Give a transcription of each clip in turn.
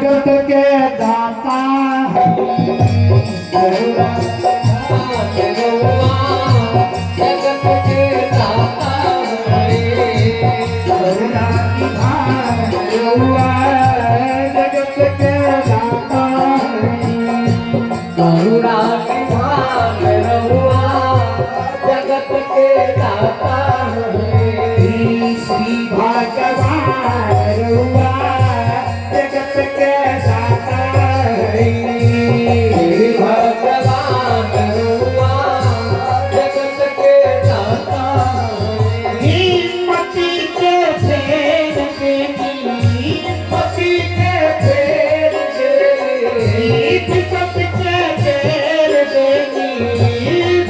जगत के दाता करुणा जगत के दाता करुणा निधान रहुआ जगत के दाता करुणा निधान रहुआ जगत के दाता श्री भगवान रहुआ जगत के दाता श्री भगवान रहुआ जगत के दाता हिम्मती के फेर देनी पति के फेर दे विपत के फेर देनी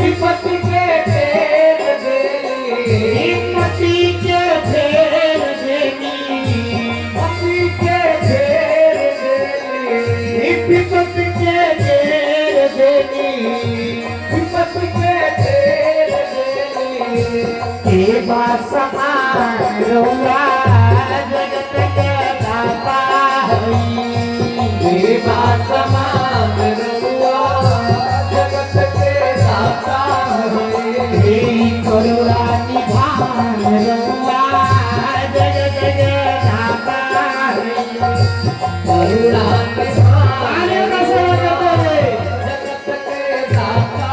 विपत के फेर दे हिम्मती के फेर देनी पति के फेर दे विपत के फेर देनी विपत के फेर दे हे बासमान रहुआ जगत के दाता हे बासमान रहुआ जगत के दाता हे करुणा निधान रहुआ जगत के दाता करुणा निधान जगत के दाता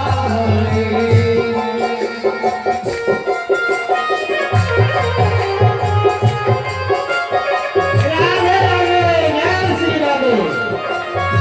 राधे राधे जय श्री राधे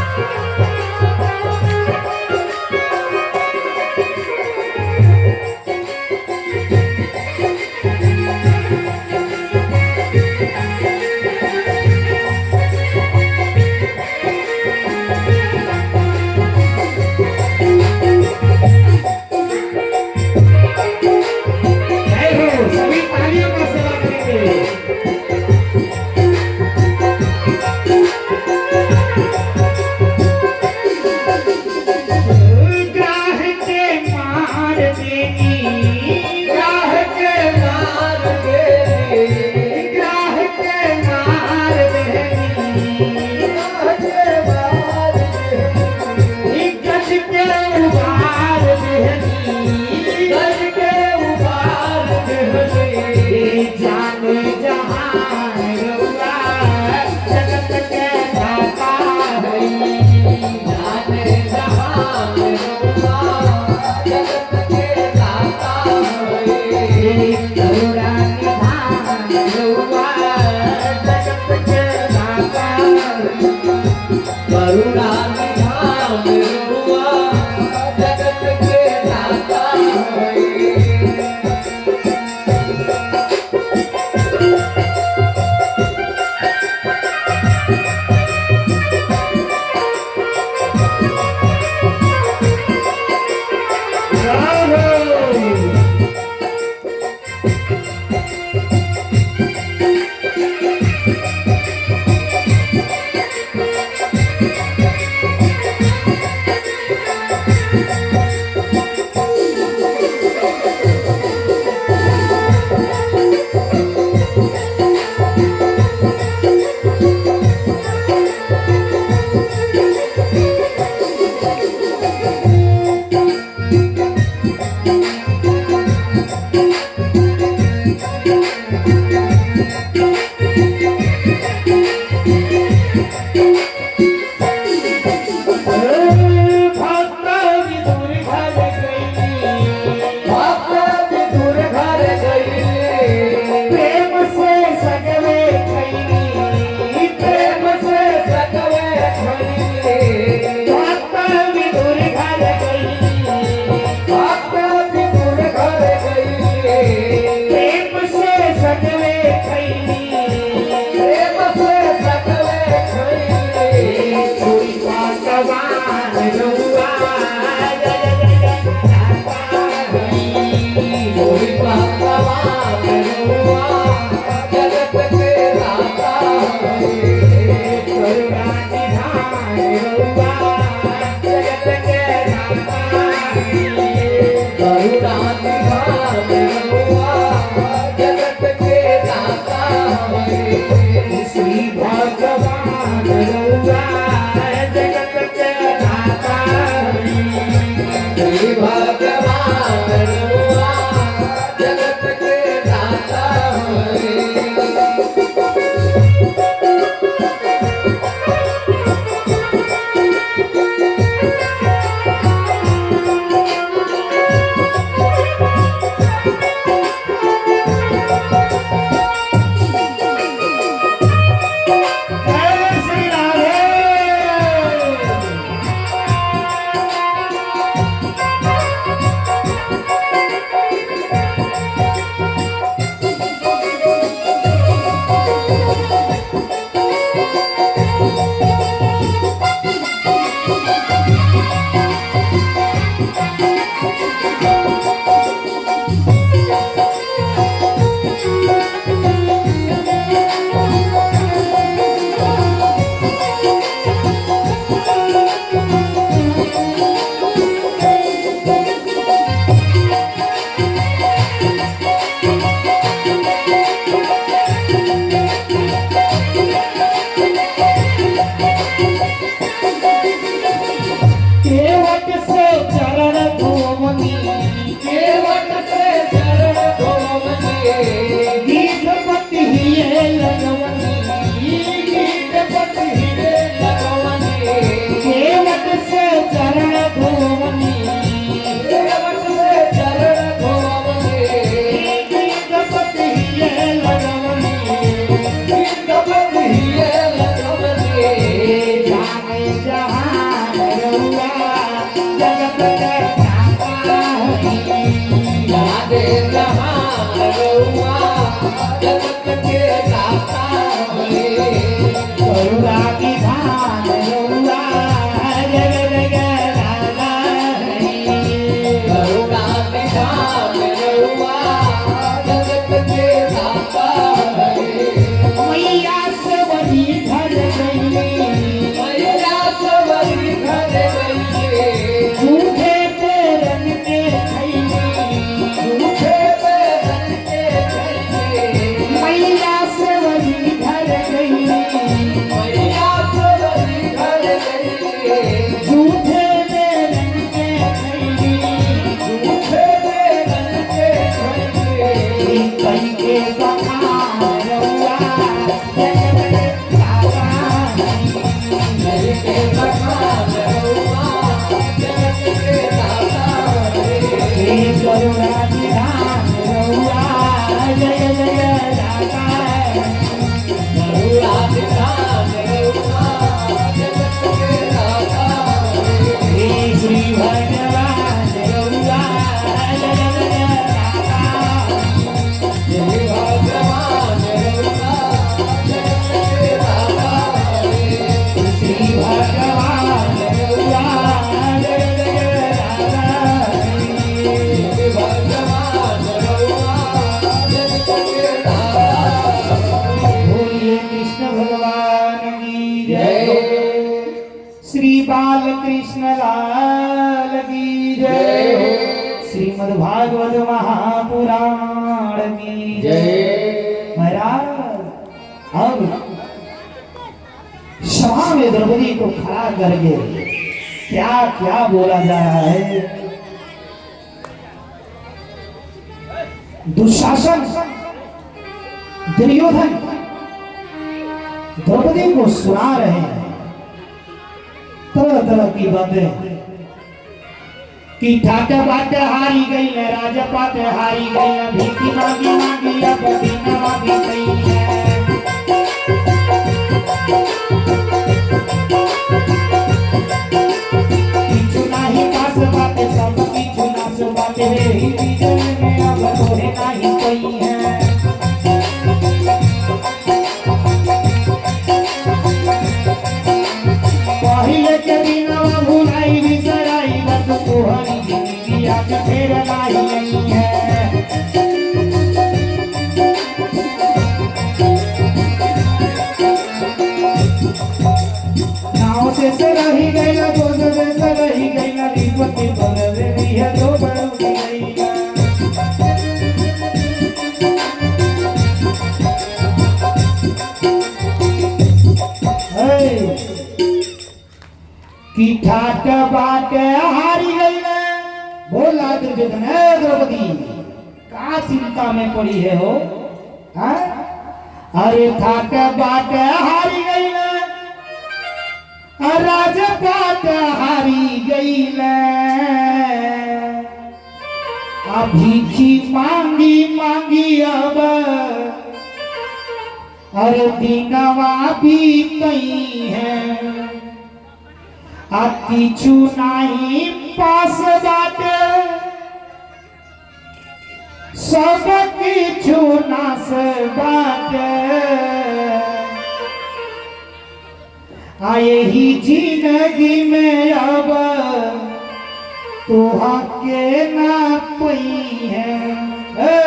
जय हो सभी तालियों का सेवा करेंगे ग्राह के मार देनी ग्राह के मार दे ग्राह के मार देनी ग्राह के मार दे इज्जत के उबार देनी गज के उबार दे जाने जहान रहुआ जगत के दाता है जाने जहान रहुआ जगत के दाता करुणा निधान रहुआ जगत के दाता करुणा निधान रहुआ जगत के दाता राधे श्री भगवान जाने जहान रउआ जगत के दाता हई जाने जहान रउआ जगत के दाता हई करुणा निधान रउआ जगत के दाता हई करुणा निधान रउआ जगत के दाता हई मैया सवरी घर गई मैया सवरी घर गई झूठे पेरन के खैली झूठे पैरन के खैले मैया सवरी घर गई मैया सवरी घर गई झूठे पेरन के खैली झूठे पैरन के खैले कई के बखान रउआ जगत के दाता मेरे के बखान रउआ जगत के दाता हई करुणा निधान रउआ जगत के दाता करुणा निधान रउआ जगत के दाता हई श्री भगवान रउआ जगत के दाता जय भगवान रउआ जगत के दाता हई श्री भगवान रउआ जगत के दाता जय भगवान रउआ जगत के दाता हई बोलिए कृष्ण भगवान की जय जय श्री बाल कृष्ण लाल की जय श्रीमद् भागवत महापुराण की जय महाराज अब सभा में द्रौपदी को खड़ा करके क्या क्या बोला जा रहा है। दुशासन दुर्योधन द्रौपदी को सुना रहे हैं तरह तरह की बातें कि ठाट बाट हारी गई है राजपाट हारी गई है भीखी मांगी मांगी अब बिना मांगी गई है पीछू नहीं पास बात सब पीछू नास बात ही बीजन में अब तोहे नहीं कोई है पहिले के दिनवा भुलाई बिसराई बस तोहरी जिंदगी आज फेर लाई नहीं है नाव से रही गई ना दो से रही गई ना विपत्ति बन रही है जो बढ़ गई ना कि ठाट बाट हारी गई ना बोला दुर्योधन द्रौपदी का चिंता में पड़ी है हो हाँ? अरे ठाट बाट हारी गई ना राजपाट हारी गई ना भीखी मांगी मांगी अब अरे दिनवा बीतई है किछु नहीं पास बाटे सब किछु नास बाटे यही जिंदगी में अब तुहा के ना पई है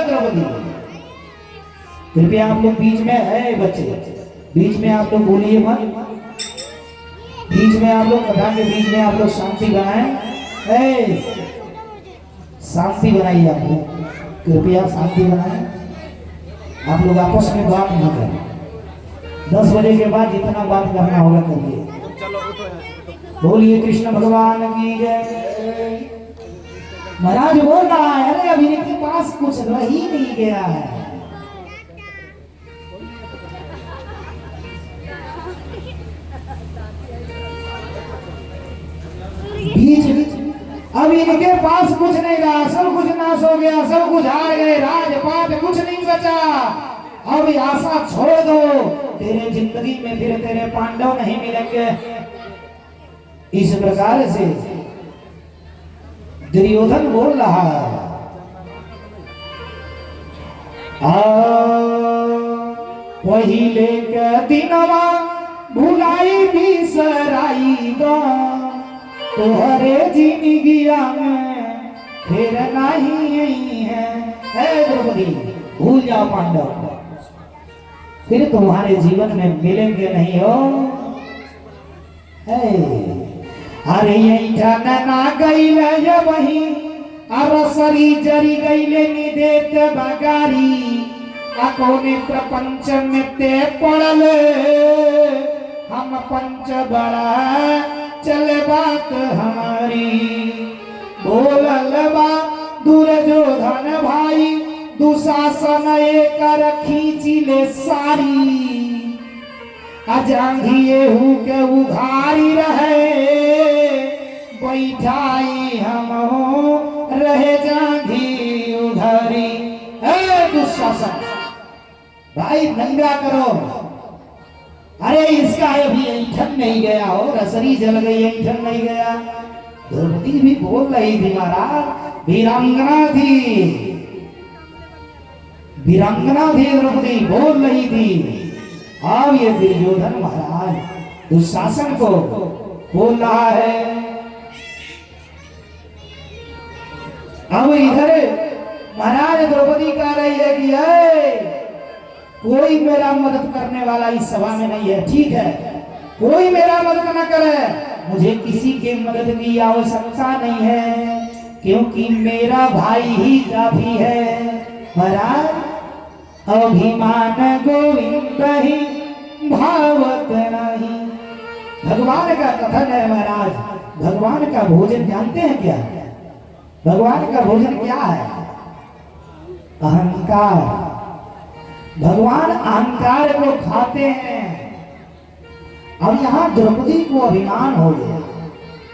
द्रौपदी कृपया आप लोग बीच में है बच्चे बीच में आप लोग बोलिए मत बीच में आप लोग कथा के बीच में आप लोग शांति बनाएं शांति बनाइए आप लोग कृपया शांति बनाएं आप लोग आपस में बात न करें 10 बजे के बाद जितना बात करना होगा करिए बोलिए कृष्ण भगवान की जय महाराज बोल रहा है अरे अभी इनके पास कुछ रह ही नहीं गया है बीच अब इनके पास कुछ नहीं रहा सब कुछ नाश हो गया सब कुछ हार गए राजपाट कुछ नहीं बचा अब आशा छोड़ दो तेरे जिंदगी में फिर तेरे पांडव नहीं मिलेंगे। इस प्रकार से दुर्योधन बोल रहा है। पहिले के दिनवा भुलाई भी सराई गो, तोहरे जिंदगिया में फिर नहीं है द्रौपदी। भूल जाओ पांडव, फिर तुम्हारे जीवन में मिलेंगे नहीं हो। अरे ना गईले वही अरसरी जरी गईले निदेत बगारी, अकोने प्रपंच में ते पड़ल हम पंच बड़ा चले बात हमारी। बोलल बा दुर्योधन भाई दुशासन एक खींची ले सारी, अजांघिए हु के उघारी रहे बैठाई हम हो रहे जांघी उघारी। दुशासन भाई नंगा करो। अरे इसका अभी ऐठन नहीं गया हो, रसरी जल गई ऐठन नहीं गया। द्रौपदी भी बोल रही थी महाराज, वीरांगना थी, वीरांगना थी द्रौपदी बोल रही थी। अब ये दुर्योधन महाराज दुशासन को बोल रहा है। अब इधर महाराज द्रौपदी कह रही है कि कोई मेरा मदद करने वाला इस सभा में नहीं है, ठीक है, कोई मेरा मदद न करे, मुझे किसी के मदद की आवश्यकता नहीं है, क्योंकि मेरा भाई ही काफी है। महाराज अभिमान गोविंद ही भावत नहीं, भगवान का कथन है। महाराज भगवान का भोजन जानते हैं क्या? भगवान का भोजन क्या है? अहंकार। भगवान अहंकार को खाते हैं। अब यहां द्रौपदी को अभिमान हो गया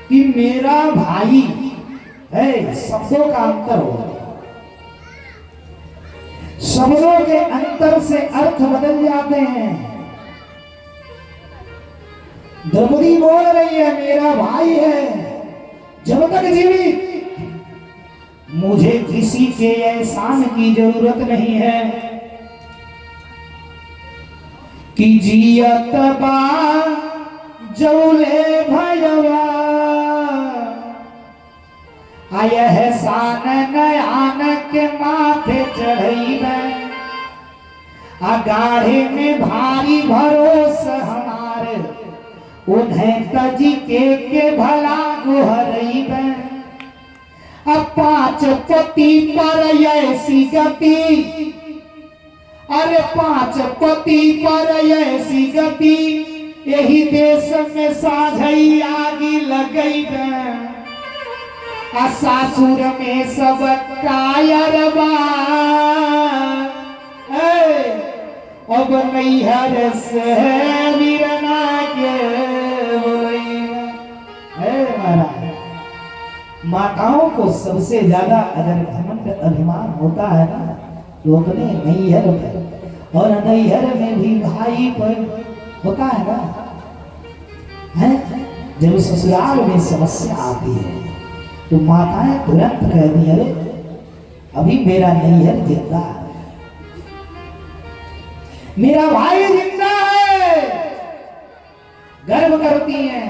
कि मेरा भाई है। शब्दों का अंतर हो गया, शब्दों के अंतर से अर्थ बदल जाते हैं। द्रौपदी बोल रही है मेरा भाई है, जब तक जीवित मुझे किसी के एहसान की जरूरत नहीं है कि जियत बा जौले भयवा एहसान नयान के माथे चढ़ैबे, गाढ़े में भारी भरोस हमारे उन्हें तजी के भला गुहरैबे। अब पांच पति पर ऐसी गति, अरे पांच पति पर ऐसी गति, यही देश में साझई आगी लगई सासुर में सब कायरबा। अब नैहर से वीरना के माताओं को सबसे ज्यादा अगर घमंड अभिमान होता है ना तो अपने नैहर में, और नैहर में भी भाई पर होता है ना, है? जब ससुराल में समस्या आती है तो माताएं तुरंत कहती है अरे अभी मेरा नैहर जिंदा है, मेरा भाई जिंदा है, गर्व करती हैं।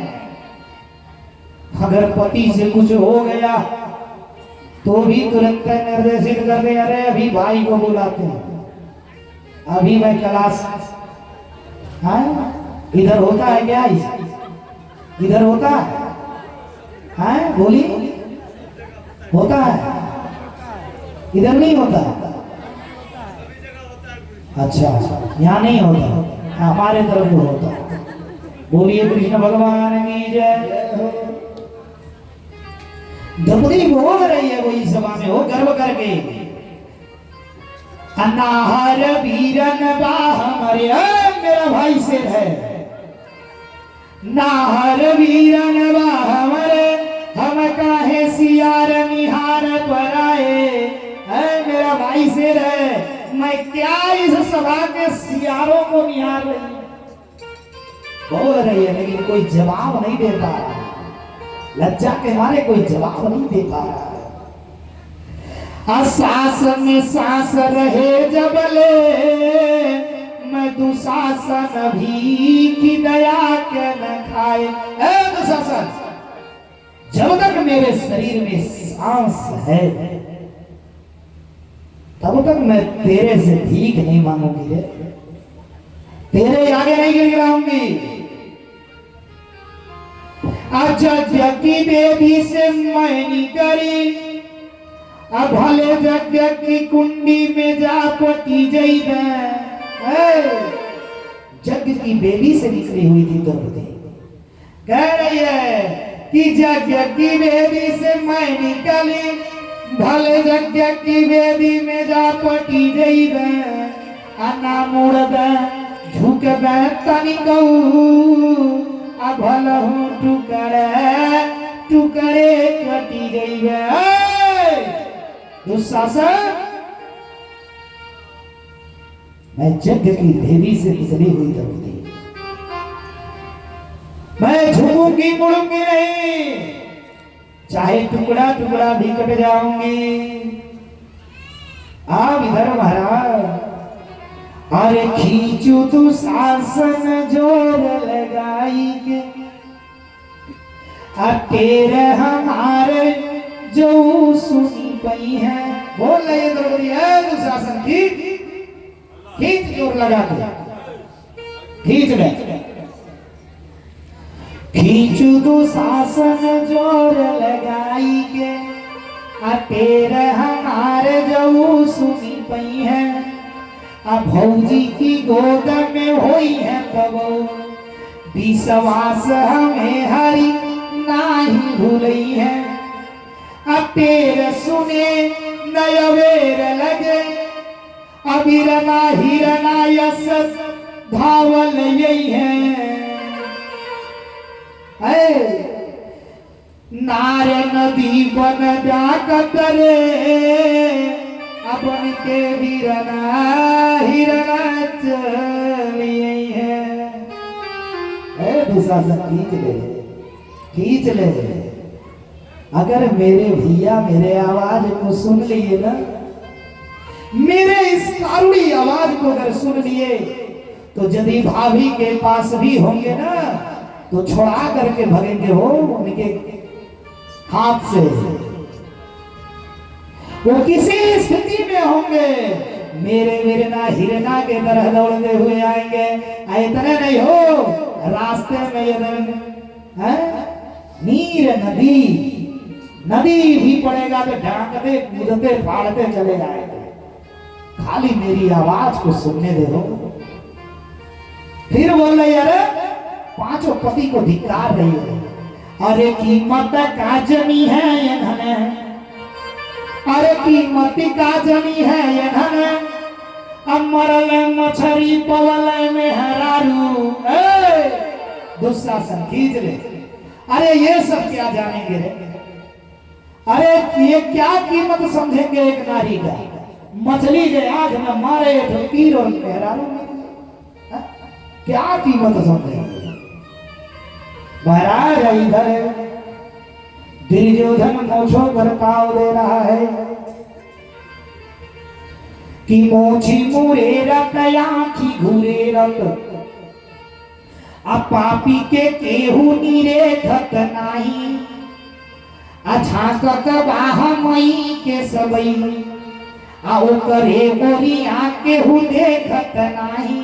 अगर पति से कुछ हो गया तो भी तुरंत निर्देशित करते अरे अभी भाई को बुलाते हैं, अभी मैं क्लास। इधर होता है क्या? इधर होता है? बोली होता है, इधर नहीं होता। अच्छा यहाँ नहीं होता, हमारे तरफ तो होता। बोलिए कृष्ण भगवान की जय। द्रौपदी बोल रही है वही सभा में हो गर्व करके, अनाहर वीरन बा हमारे, मेरा भाई से है, नाहर वीरन बा हमारे, हम काहे सियार निहार पर आए। मेरा भाई से है, मैं क्या इस सभा के सियारों को निहार रही हूं? बोल रही है लेकिन कोई जवाब नहीं दे पा रहा, लज्जा के मारे कोई जवाब नहीं दे पा रहा। सांस में सांस रहे जबले मैं दुशासन भी की दया के न खाए। दुशासन, जब तक मेरे शरीर में सांस है तब तक मैं तेरे से भीख नहीं मांगूंगी रे, तेरे आगे नहीं गिराऊंगी। यज्ञ की बेदी से मैंने करी, अब भले यज्ञ की कुंडी में जा पटी जइबे। यज्ञ की बेदी से निकली हुई थी द्रौपदी, कह रही है कि यज्ञ की बेदी से मैं निकली, भले यज्ञ की बेदी में जा पटी जइबे। अन्ना मुड़बे झुकबे तनिकऊ, भलहू टुकड़े टुकड़े कटी जइबे। दुशासन, मैं यज्ञ की देवी से निकली हुई द्रौपदी, मैं झुकूंगी मुड़ूंगी नहीं, चाहे टुकड़ा टुकड़ा भी कट जाऊंगी। आप इधर महाराज, अरे खींचू तू शासन जोर लगाई के, तेरे हमारे जो सुनी पई है। बोल रही है द्रौपदी, है दुशासन खींच खींच जोर लगा के खींच ले, खींचू दुशासन जोर लगाई के, तेरे हमारे जो सुनी पई है। भौजी की गोद में हुई है तबो, विश्वास हमें हरी नाही भूलई है। तेरे सुने नयवेर लगे, अबिरना हिरना यस धावल यही है। नारे नदी बन जाकत रे, अपन के हिरना हिरना चलिए है। दुशासन खींच ले। अगर मेरे भैया मेरे आवाज को सुन लिए ना, मेरे इस कारुड़ी आवाज को अगर सुन लिए, तो यदि भाभी के पास भी होंगे ना तो छोड़ा करके भगेंगे हो उनके हाथ से। वो किसी स्थिति में होंगे मेरे विरना हिरना के तरह दौड़ते हुए आएंगे। इतने नहीं हो, रास्ते में ये नीर नदी भी पड़ेगा तो ढांकते कूदते फाड़ते चले जाएंगे, खाली मेरी आवाज को सुनने दे हो। फिर बोल रही, अरे पांचों पति को धिक्कार रही है। अरे कीमत का जमी है ये धन, अरे कीमत का जमी है ये धन, अमरल मछरी पवल में हरारू। दुशासन खींच ले। अरे ये सब क्या जानेंगे रे, अरे ये क्या कीमत समझेंगे एक नारी का। मछली जो आज में मारे तो तीर और मेहरारू, क्या कीमत समझेंगे। महाराज इधर दुर्योधन मोछों पर ताव दे रहा है कि मोछी मुरे रत आँखी घूरे रत, अब पापी के केहू निरेखत नाही, झांकत बाह मई के सबई, ओकरे मोरिया केहू देखत नाही।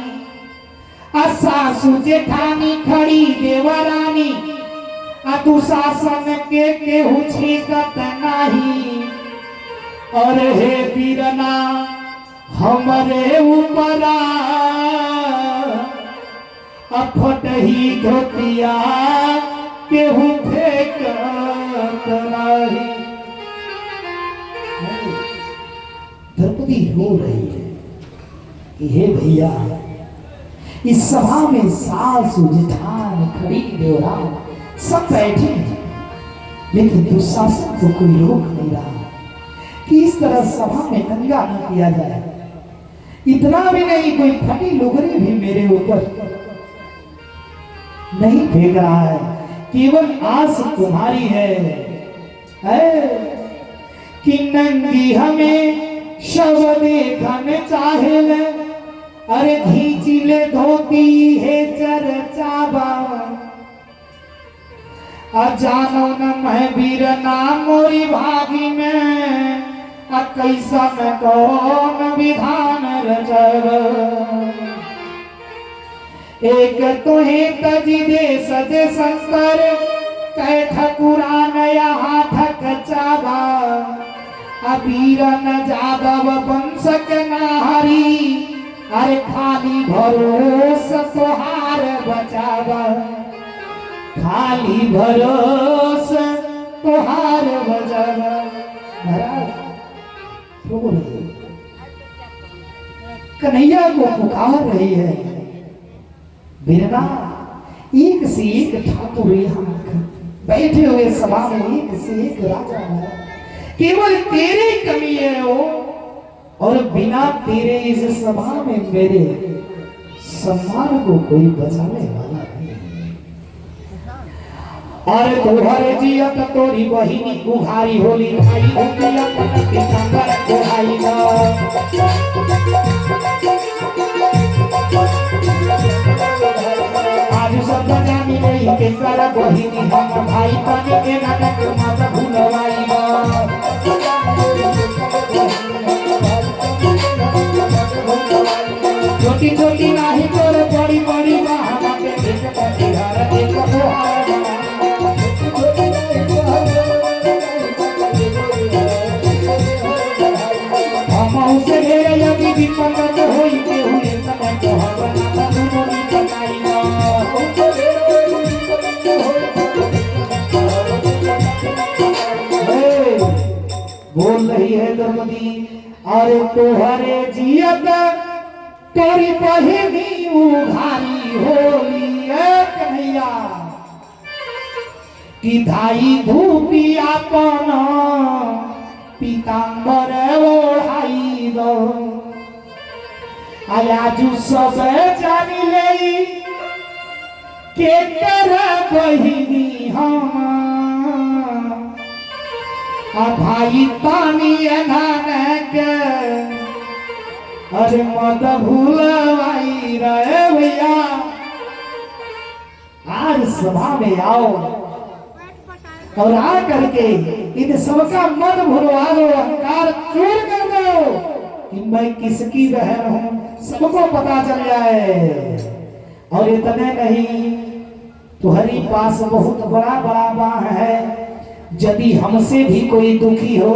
सासु जेठानी खड़ी देवरानी, दुशासन के केहू छीकत नाही। और हे वीरना हमरे ऊपरा, अफट ही धोतिया केहू फेंकत नाही। द्रौपदी रो रही है कि हे भैया, इस सभा में सासु जेठान खड़ी देवरान सब बैठे हैं, लेकिन दुशासन को कोई रोक नहीं रहा कि इस तरह सभा में दंगा न किया जाए। इतना भी नहीं, कोई फटी लुगरी भी मेरे ऊपर नहीं फेंक रहा है, केवल आस तुम्हारी है कि नंगी हमें शव देखन चाहे, अरे घींचिले धोती है चरचाबा, अजानो न मैं वीर नाम मोरी भागी में, कैसा में कौन विधान रचब, एक तुहे तजी दे सजे संकर, कै ठकुरा नया हाथ कचाबा, अबीरन जादव वंशक नाहरी, अरे खाली भरोस तोहार बचावा, खाली भरोस तोहार बचावा। कन्हैया को पुकार रही है बिरना, एक से एक ठाकुर यहाँ बैठे हुए सभा में, एक से एक राजा है, केवल तेरी कमी है वो, और बिना तेरे इस सभा में मेरे सम्मान को कोई बचाने वाला नहीं। और तोहरे जियत तोरी बहिनी उघारी होली भाई, उकिया पटती कंगर कोहाई ना, आज सब जानी नहीं के कर बहिनी हम भाई बने के नाटक मत भूलवाई ना, छोटी छोटी नाही तोर बड़ी बड़ी बहाना के एक पतिहार एक बोहार, हम उसे ढेर यदि विपंगत होई के हुए समय तो हवना दुनों बनाई ना, बोल रही है द्रौपदी, अरे तोहरे जियत तोरी बहिनी उघारी होली कन्हैया, कि धाई धूपी अपन पीतांबर ओढ़ाई दो, आयाजू सब जानी ले के कर बहिनी हम, भाई पानी अनान के, अरे मत भूलवाई रहे भैया, आज सभा में आओ और आ करके इन सबका मन भुलवा दो, अहंकार चूर कर दो कि मैं किसकी बहन हूं, सबको पता चल जाए। और इतने नहीं, तुम्हारी पास बहुत बड़ा बड़ा बाह है, यदि हमसे भी कोई दुखी हो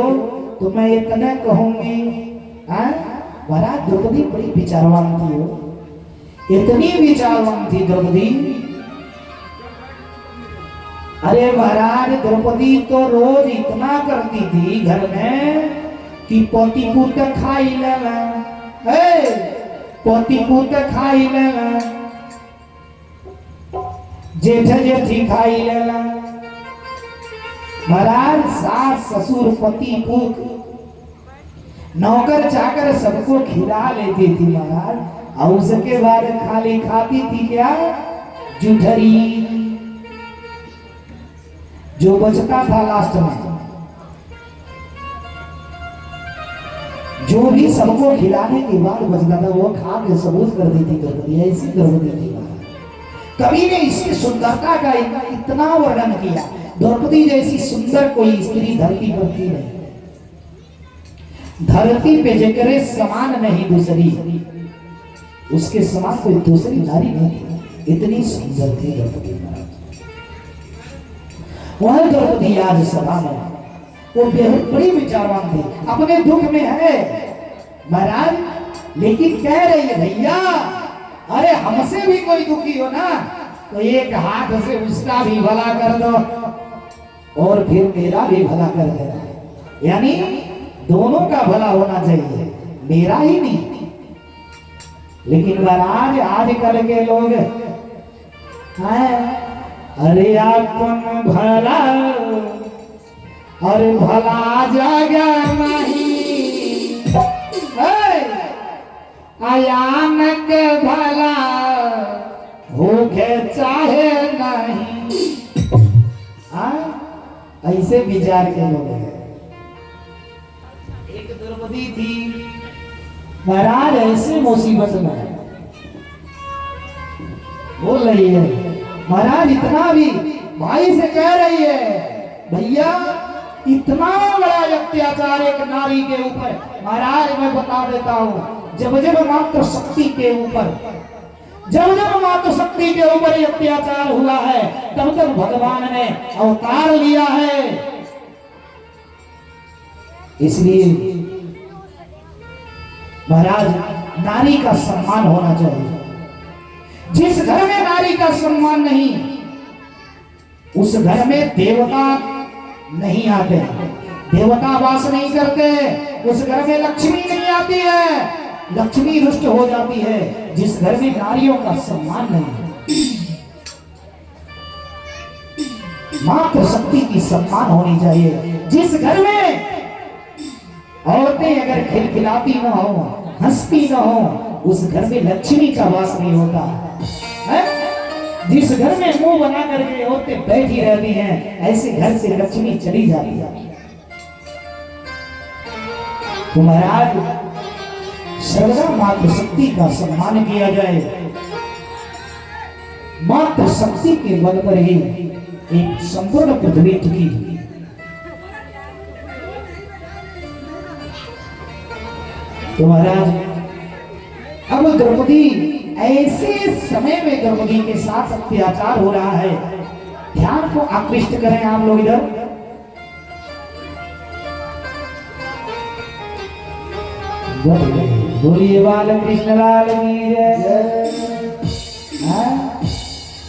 तो मैं इतना कहूंगी, बड़ा द्रौपदी बड़ी विचारवान थी हो, इतनी विचारवान थी द्रौपदी। अरे महाराज द्रौपदी तो रोज इतना करती थी घर में कि पोती पुत खाई लेना, पोती पुत खाई लेना, जेठ जेठी खाई लेना, महाराज सास ससुर पति पुत नौकर चाकर सबको खिला लेती थी महाराज, और उसके बाद खाली खाती थी क्या, जुठरी, जो बचता था लास्ट में, जो भी सबको खिलाने के बाद बचता था वो खा के सबूत कर देती द्रौपदी, ऐसी द्रौपदी थी। कवि ने इसकी सुंदरता का इतना वर्णन किया, द्रौपदी जैसी सुंदर कोई स्त्री धरती पर थी नहीं, धरती पे जकरे समान नहीं दूसरी, उसके समान कोई दूसरी नारी नहीं थी, इतनी सुंदर थी द्रौपदी महाराज। वह द्रौपदी आज सभा में वो बेहद बड़ी विचारवान थी, अपने दुख में है महाराज, लेकिन कह रही है भैया अरे हमसे भी कोई दुखी हो ना तो एक हाथ से उसका भी भला कर दो और फिर मेरा भी भला कर देना, यानी दोनों का भला होना चाहिए, मेरा ही नहीं। लेकिन महाराज आजकल के लोग अरे अपन भला और भला जगह नहीं, अयानक भला होके चाहे ऐसे विचार के लोग हैं। एक द्रौपदी थी महाराज, ऐसे मुसीबत में बोल रही है महाराज, इतना भी भाई से कह रही है भैया इतना बड़ा अत्याचार एक नारी के ऊपर। महाराज मैं बता देता हूं, जब जब मात्र शक्ति के ऊपर, जब जब मात्र शक्ति के ऊपर अत्याचार हुआ है, तब तक भगवान ने अवतार लिया है। इसलिए महाराज नारी का सम्मान होना चाहिए। जिस घर में नारी का सम्मान नहीं, उस घर में देवता नहीं आते हैं, देवता वास नहीं करते, उस घर में लक्ष्मी नहीं आती है, लक्ष्मी रुष्ट हो जाती है। जिस घर में नारियों का सम्मान नहीं है, मात्र शक्ति की सम्मान होनी चाहिए। जिस घर में औरतें अगर खिलखिलाती न हो, हंसती न हो, उस घर में लक्ष्मी का वास नहीं होता है। जिस घर में मुंह बना करके औरतें बैठी रहती हैं, ऐसे घर से लक्ष्मी चली जाती है। तो महाराज सर्वदा मात्र शक्ति का सम्मान किया जाए। मात्र शक्ति के बल पर ही एक संपूर्ण पृथ्वी टिकी। तो महाराज अब द्रौपदी, ऐसे समय में द्रौपदी के साथ अत्याचार हो रहा है। ध्यान को आकृष्ट करें आप लोग इधर। बोलिए बाल कृष्ण लाल की जय।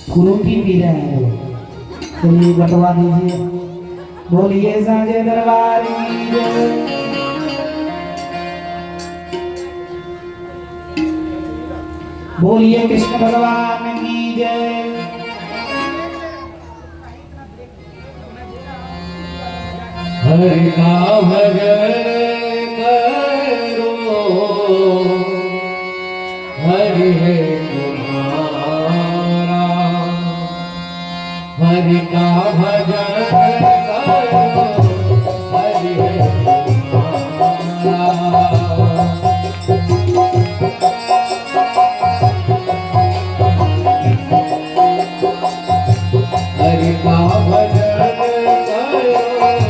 फ्रूटी पी रहे हैं लोग, चलिए बटवा दीजिए। बोलिए साझे दरबार की जय। बोलिए कृष्ण भगवान की जय। हरि का भजन करो, हरि है तुम्हारा, हरि का भजन